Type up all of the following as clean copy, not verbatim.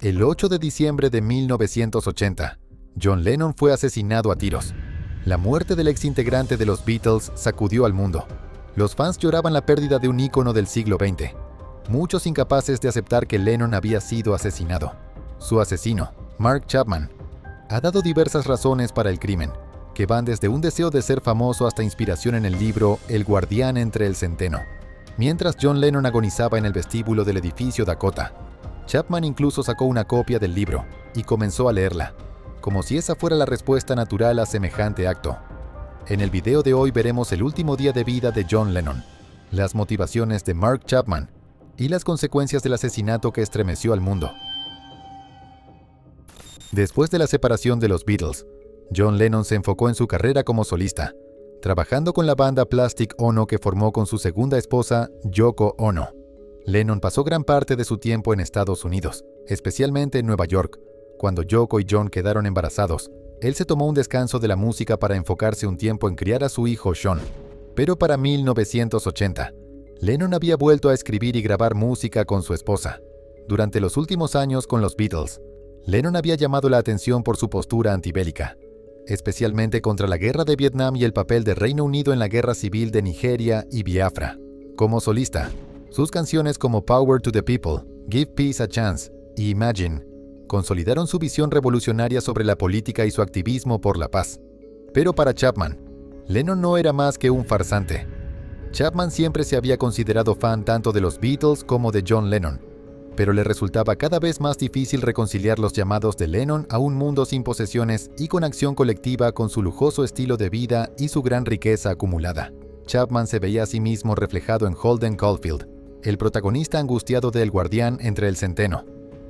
El 8 de diciembre de 1980, John Lennon fue asesinado a tiros. La muerte del exintegrante de los Beatles sacudió al mundo. Los fans lloraban la pérdida de un ícono del siglo XX, muchos incapaces de aceptar que Lennon había sido asesinado. Su asesino, Mark Chapman, ha dado diversas razones para el crimen, que van desde un deseo de ser famoso hasta inspiración en el libro El guardián entre el centeno. Mientras John Lennon agonizaba en el vestíbulo del edificio Dakota, Chapman incluso sacó una copia del libro y comenzó a leerla, como si esa fuera la respuesta natural a semejante acto. En el video de hoy veremos el último día de vida de John Lennon, las motivaciones de Mark Chapman y las consecuencias del asesinato que estremeció al mundo. Después de la separación de los Beatles, John Lennon se enfocó en su carrera como solista, trabajando con la banda Plastic Ono que formó con su segunda esposa, Yoko Ono. Lennon pasó gran parte de su tiempo en Estados Unidos, especialmente en Nueva York. Cuando Yoko y John quedaron embarazados, él se tomó un descanso de la música para enfocarse un tiempo en criar a su hijo Sean. Pero para 1980, Lennon había vuelto a escribir y grabar música con su esposa. Durante los últimos años con los Beatles, Lennon había llamado la atención por su postura antibélica, especialmente contra la guerra de Vietnam y el papel de Reino Unido en la guerra civil de Nigeria y Biafra. Como solista, sus canciones como Power to the People, Give Peace a Chance y Imagine consolidaron su visión revolucionaria sobre la política y su activismo por la paz. Pero para Chapman, Lennon no era más que un farsante. Chapman siempre se había considerado fan tanto de los Beatles como de John Lennon, pero le resultaba cada vez más difícil reconciliar los llamados de Lennon a un mundo sin posesiones y con acción colectiva con su lujoso estilo de vida y su gran riqueza acumulada. Chapman se veía a sí mismo reflejado en Holden Caulfield, el protagonista angustiado de El guardián entre el centeno.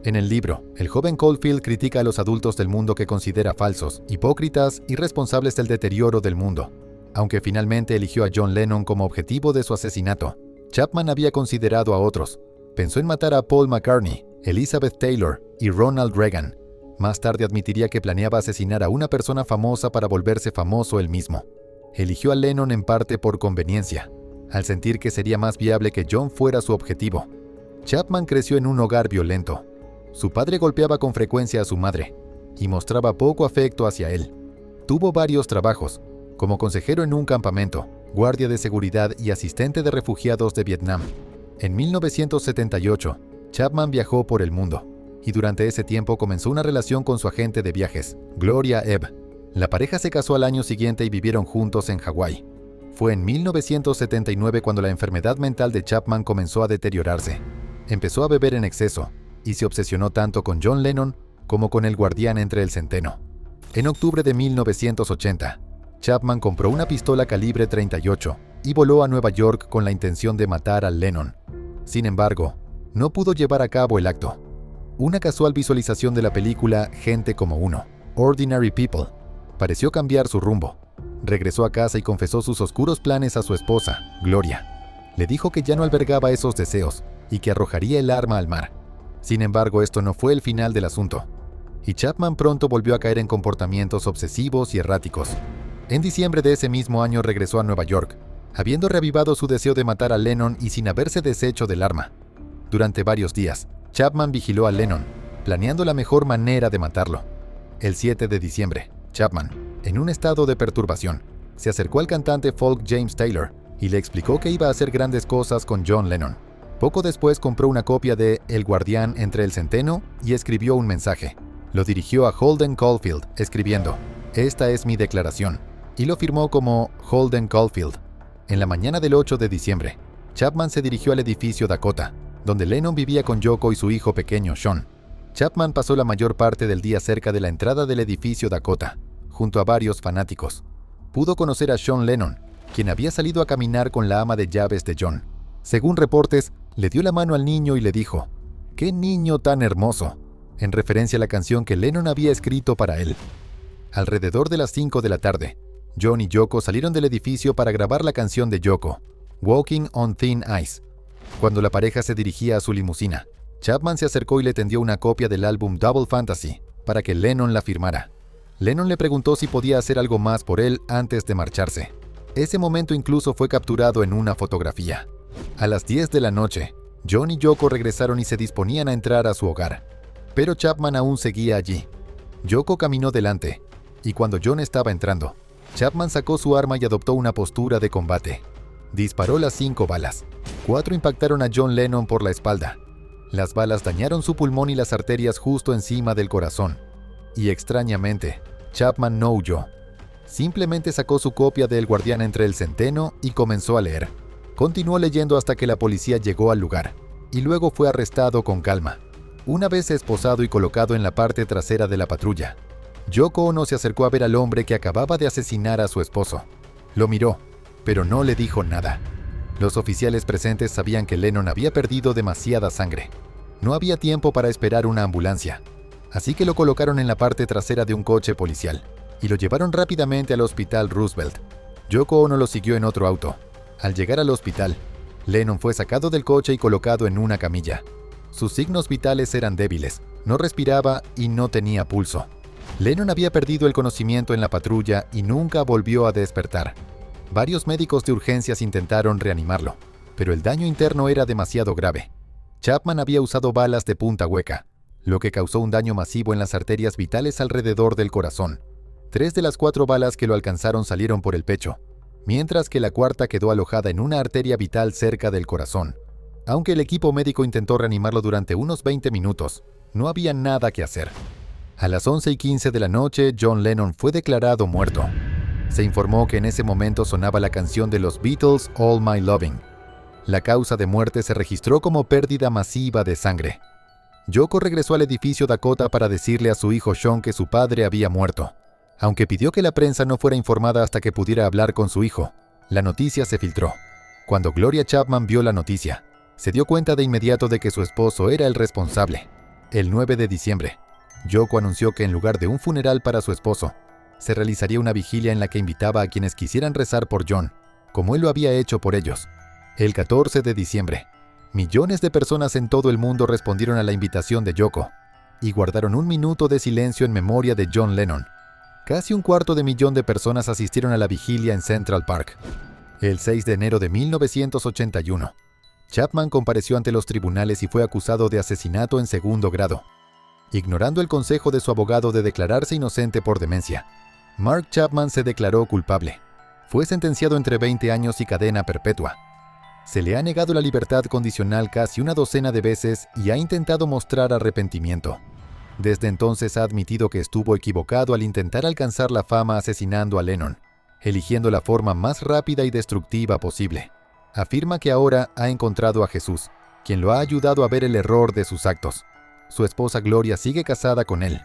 En el libro, el joven Caulfield critica a los adultos del mundo que considera falsos, hipócritas y responsables del deterioro del mundo. Aunque finalmente eligió a John Lennon como objetivo de su asesinato, Chapman había considerado a otros. Pensó en matar a Paul McCartney, Elizabeth Taylor y Ronald Reagan. Más tarde admitiría que planeaba asesinar a una persona famosa para volverse famoso él mismo. Eligió a Lennon en parte por conveniencia, al sentir que sería más viable que John fuera su objetivo. Chapman creció en un hogar violento. Su padre golpeaba con frecuencia a su madre y mostraba poco afecto hacia él. Tuvo varios trabajos, como consejero en un campamento, guardia de seguridad y asistente de refugiados de Vietnam. En 1978, Chapman viajó por el mundo, y durante ese tiempo comenzó una relación con su agente de viajes, Gloria Ebb. La pareja se casó al año siguiente y vivieron juntos en Hawái. Fue en 1979 cuando la enfermedad mental de Chapman comenzó a deteriorarse. Empezó a beber en exceso, y se obsesionó tanto con John Lennon como con El guardián entre el centeno. En octubre de 1980, Chapman compró una pistola calibre 38 y voló a Nueva York con la intención de matar a Lennon. Sin embargo, no pudo llevar a cabo el acto. Una casual visualización de la película Gente como uno, Ordinary People, pareció cambiar su rumbo. Regresó a casa y confesó sus oscuros planes a su esposa, Gloria. Le dijo que ya no albergaba esos deseos y que arrojaría el arma al mar. Sin embargo, esto no fue el final del asunto, y Chapman pronto volvió a caer en comportamientos obsesivos y erráticos. En diciembre de ese mismo año regresó a Nueva York, habiendo reavivado su deseo de matar a Lennon y sin haberse deshecho del arma. Durante varios días, Chapman vigiló a Lennon, planeando la mejor manera de matarlo. El 7 de diciembre, Chapman, en un estado de perturbación, se acercó al cantante folk James Taylor y le explicó que iba a hacer grandes cosas con John Lennon. Poco después compró una copia de El guardián entre el centeno y escribió un mensaje. Lo dirigió a Holden Caulfield, escribiendo: "Esta es mi declaración", y lo firmó como Holden Caulfield. En la mañana del 8 de diciembre, Chapman se dirigió al edificio Dakota, donde Lennon vivía con Yoko y su hijo pequeño Sean. Chapman pasó la mayor parte del día cerca de la entrada del edificio Dakota, junto a varios fanáticos. Pudo conocer a Sean Lennon, quien había salido a caminar con la ama de llaves de John. Según reportes, le dio la mano al niño y le dijo: "¡Qué niño tan hermoso!", en referencia a la canción que Lennon había escrito para él. Alrededor de las 5 de la tarde, John y Yoko salieron del edificio para grabar la canción de Yoko, Walking on Thin Ice. Cuando la pareja se dirigía a su limusina, Chapman se acercó y le tendió una copia del álbum Double Fantasy para que Lennon la firmara. Lennon le preguntó si podía hacer algo más por él antes de marcharse. Ese momento incluso fue capturado en una fotografía. A las 10 de la noche, John y Yoko regresaron y se disponían a entrar a su hogar. pero Chapman aún seguía allí. Yoko caminó delante, y cuando John estaba entrando, Chapman sacó su arma y adoptó una postura de combate. Disparó las 5 balas. 4 impactaron a John Lennon por la espalda. Las balas dañaron su pulmón y las arterias justo encima del corazón. Y extrañamente, Chapman no huyó. Simplemente sacó su copia de El Guardián entre el Centeno y comenzó a leer. Continuó leyendo hasta que la policía llegó al lugar, y luego fue arrestado con calma. Una vez esposado y colocado en la parte trasera de la patrulla, Yoko Ono se acercó a ver al hombre que acababa de asesinar a su esposo. Lo miró, pero no le dijo nada. Los oficiales presentes sabían que Lennon había perdido demasiada sangre. No había tiempo para esperar una ambulancia, así que lo colocaron en la parte trasera de un coche policial y lo llevaron rápidamente al Hospital Roosevelt. Yoko Ono lo siguió en otro auto. Al llegar al hospital, Lennon fue sacado del coche y colocado en una camilla. Sus signos vitales eran débiles, no respiraba y no tenía pulso. Lennon había perdido el conocimiento en la patrulla y nunca volvió a despertar. Varios médicos de urgencias intentaron reanimarlo, pero el daño interno era demasiado grave. Chapman había usado balas de punta hueca, lo que causó un daño masivo en las arterias vitales alrededor del corazón. 3 de las 4 balas que lo alcanzaron salieron por el pecho, mientras que la cuarta quedó alojada en una arteria vital cerca del corazón. Aunque el equipo médico intentó reanimarlo durante unos 20 minutos, no había nada que hacer. A las 11:15 de la noche, John Lennon fue declarado muerto. Se informó que en ese momento sonaba la canción de los Beatles, All My Loving. La causa de muerte se registró como pérdida masiva de sangre. Yoko regresó al edificio Dakota para decirle a su hijo Sean que su padre había muerto. Aunque pidió que la prensa no fuera informada hasta que pudiera hablar con su hijo, la noticia se filtró. Cuando Gloria Chapman vio la noticia, se dio cuenta de inmediato de que su esposo era el responsable. El 9 de diciembre, Yoko anunció que en lugar de un funeral para su esposo, se realizaría una vigilia en la que invitaba a quienes quisieran rezar por John, como él lo había hecho por ellos. El 14 de diciembre, millones de personas en todo el mundo respondieron a la invitación de Yoko y guardaron 1 minuto de silencio en memoria de John Lennon. Casi 250,000 de personas asistieron a la vigilia en Central Park. El 6 de enero de 1981, Chapman compareció ante los tribunales y fue acusado de asesinato en 2º grado. Ignorando el consejo de su abogado de declararse inocente por demencia, Mark Chapman se declaró culpable. Fue sentenciado entre 20 años y cadena perpetua. Se le ha negado la libertad condicional casi 1 docena de veces y ha intentado mostrar arrepentimiento. Desde entonces ha admitido que estuvo equivocado al intentar alcanzar la fama asesinando a Lennon, eligiendo la forma más rápida y destructiva posible. Afirma que ahora ha encontrado a Jesús, quien lo ha ayudado a ver el error de sus actos. Su esposa Gloria sigue casada con él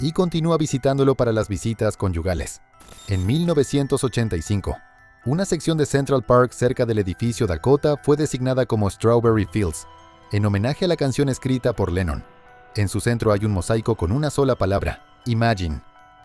y continúa visitándolo para las visitas conyugales. En 1985, una sección de Central Park cerca del edificio Dakota fue designada como Strawberry Fields, en homenaje a la canción escrita por Lennon. En su centro hay un mosaico con una sola palabra, Imagine.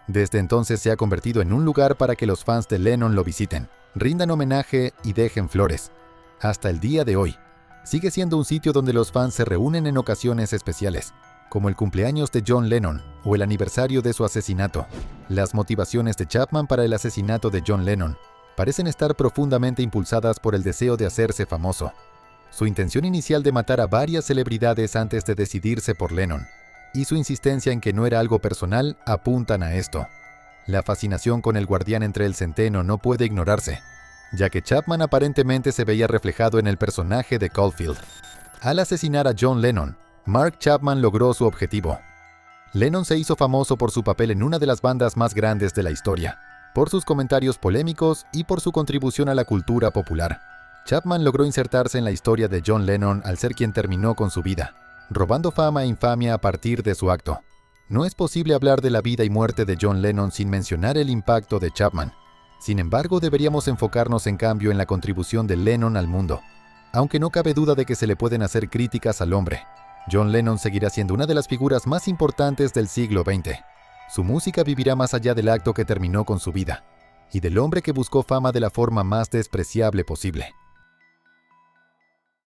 Desde entonces se ha convertido en un lugar para que los fans de Lennon lo visiten, rindan homenaje y dejen flores. Hasta el día de hoy, sigue siendo un sitio donde los fans se reúnen en ocasiones especiales, como el cumpleaños de John Lennon o el aniversario de su asesinato. Las motivaciones de Chapman para el asesinato de John Lennon parecen estar profundamente impulsadas por el deseo de hacerse famoso. Su intención inicial de matar a varias celebridades antes de decidirse por Lennon, y su insistencia en que no era algo personal apuntan a esto. La fascinación con el guardián entre el Centeno no puede ignorarse, ya que Chapman aparentemente se veía reflejado en el personaje de Caulfield. Al asesinar a John Lennon, Mark Chapman logró su objetivo. Lennon se hizo famoso por su papel en una de las bandas más grandes de la historia, por sus comentarios polémicos y por su contribución a la cultura popular. Chapman logró insertarse en la historia de John Lennon al ser quien terminó con su vida, robando fama e infamia a partir de su acto. No es posible hablar de la vida y muerte de John Lennon sin mencionar el impacto de Chapman. Sin embargo, deberíamos enfocarnos en cambio en la contribución de Lennon al mundo. Aunque no cabe duda de que se le pueden hacer críticas al hombre, John Lennon seguirá siendo una de las figuras más importantes del siglo XX. Su música vivirá más allá del acto que terminó con su vida, y del hombre que buscó fama de la forma más despreciable posible.